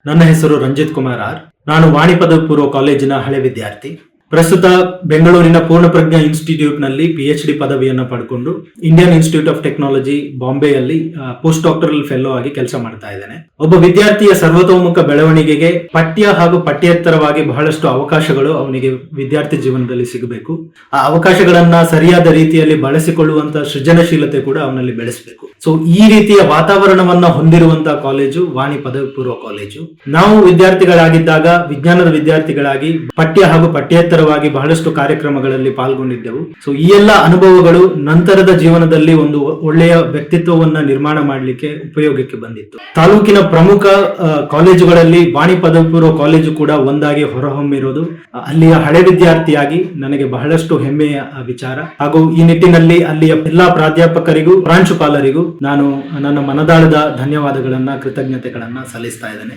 ನನ್ನ ಹೆಸರು ರಂಜಿತ್ ಕುಮಾರ್ ಆರ್. ನಾನು ವಾಣಿ ಪದವಿ ಪೂರ್ವ ಕಾಲೇಜಿನ ಹಳೆ ವಿದ್ಯಾರ್ಥಿ. ಪ್ರಸ್ತುತ ಬೆಂಗಳೂರಿನ ಪೂರ್ಣಪ್ರಜ್ಞಾ ಇನ್ಸ್ಟಿಟ್ಯೂಟ್ ನಲ್ಲಿ PhD ಪದವಿಯನ್ನು ಪಡ್ಕೊಂಡು ಇಂಡಿಯನ್ ಇನ್ಸ್ಟಿಟ್ಯೂಟ್ ಆಫ್ ಟೆಕ್ನಾಲಜಿ ಬಾಂಬೆಯಲ್ಲಿ ಪೋಸ್ಟ್ ಡಾಕ್ಟರಲ್ ಫೆಲೋ ಆಗಿ ಕೆಲಸ ಮಾಡ್ತಾ ಇದ್ದೇನೆ. ಒಬ್ಬ ವಿದ್ಯಾರ್ಥಿಯ ಸರ್ವತೋಮುಖ ಬೆಳವಣಿಗೆಗೆ ಪಠ್ಯ ಹಾಗೂ ಪಠ್ಯೇತರವಾಗಿ ಬಹಳಷ್ಟು ಅವಕಾಶಗಳು ಅವನಿಗೆ ವಿದ್ಯಾರ್ಥಿ ಜೀವನದಲ್ಲಿ ಸಿಗಬೇಕು. ಆ ಅವಕಾಶಗಳನ್ನ ಸರಿಯಾದ ರೀತಿಯಲ್ಲಿ ಬಳಸಿಕೊಳ್ಳುವಂತ ಸೃಜನಶೀಲತೆ ಕೂಡ ಅವನಲ್ಲಿ ಬೆಳೆಸಬೇಕು. ಸೊ ಈ ರೀತಿಯ ವಾತಾವರಣವನ್ನ ಹೊಂದಿರುವಂತಹ ಕಾಲೇಜು ವಾಣಿ ಪದವಿ ಪೂರ್ವ ಕಾಲೇಜು. ನಾವು ವಿದ್ಯಾರ್ಥಿಗಳಾಗಿದ್ದಾಗ ವಿಜ್ಞಾನದ ವಿದ್ಯಾರ್ಥಿಗಳಾಗಿ ಪಠ್ಯ ಹಾಗೂ ಪಠ್ಯೇತರವಾಗಿ ಬಹಳಷ್ಟು ಕಾರ್ಯಕ್ರಮಗಳಲ್ಲಿ ಪಾಲ್ಗೊಂಡಿದ್ದೆವು. ಸೊ ಈ ಎಲ್ಲ ಅನುಭವಗಳು ನಂತರದ ಜೀವನದಲ್ಲಿ ಒಂದು ಒಳ್ಳೆಯ ವ್ಯಕ್ತಿತ್ವವನ್ನ ನಿರ್ಮಾಣ ಮಾಡಲಿಕ್ಕೆ ಉಪಯೋಗಕ್ಕೆ ಬಂದಿತ್ತು. ತಾಲೂಕಿನ ಪ್ರಮುಖ ಕಾಲೇಜುಗಳಲ್ಲಿ ವಾಣಿ ಪದವಿ ಪೂರ್ವ ಕಾಲೇಜು ಕೂಡ ಒಂದಾಗಿ ಹೊರಹೊಮ್ಮಿರೋದು ಅಲ್ಲಿಯ ಹಳೆ ವಿದ್ಯಾರ್ಥಿಯಾಗಿ ನನಗೆ ಬಹಳಷ್ಟು ಹೆಮ್ಮೆಯ ವಿಚಾರ. ಹಾಗೂ ಈ ನಿಟ್ಟಿನಲ್ಲಿ ಅಲ್ಲಿಯ ಎಲ್ಲಾ ಪ್ರಾಧ್ಯಾಪಕರಿಗೂ ಪ್ರಾಂಶುಪಾಲರಿಗೂ ನಾನು ನನ್ನ ಮನದಾಳದ ಧನ್ಯವಾದಗಳನ್ನ ಕೃತಜ್ಞತೆಗಳನ್ನ ಸಲ್ಲಿಸ್ತಾ ಇದ್ದೇನೆ.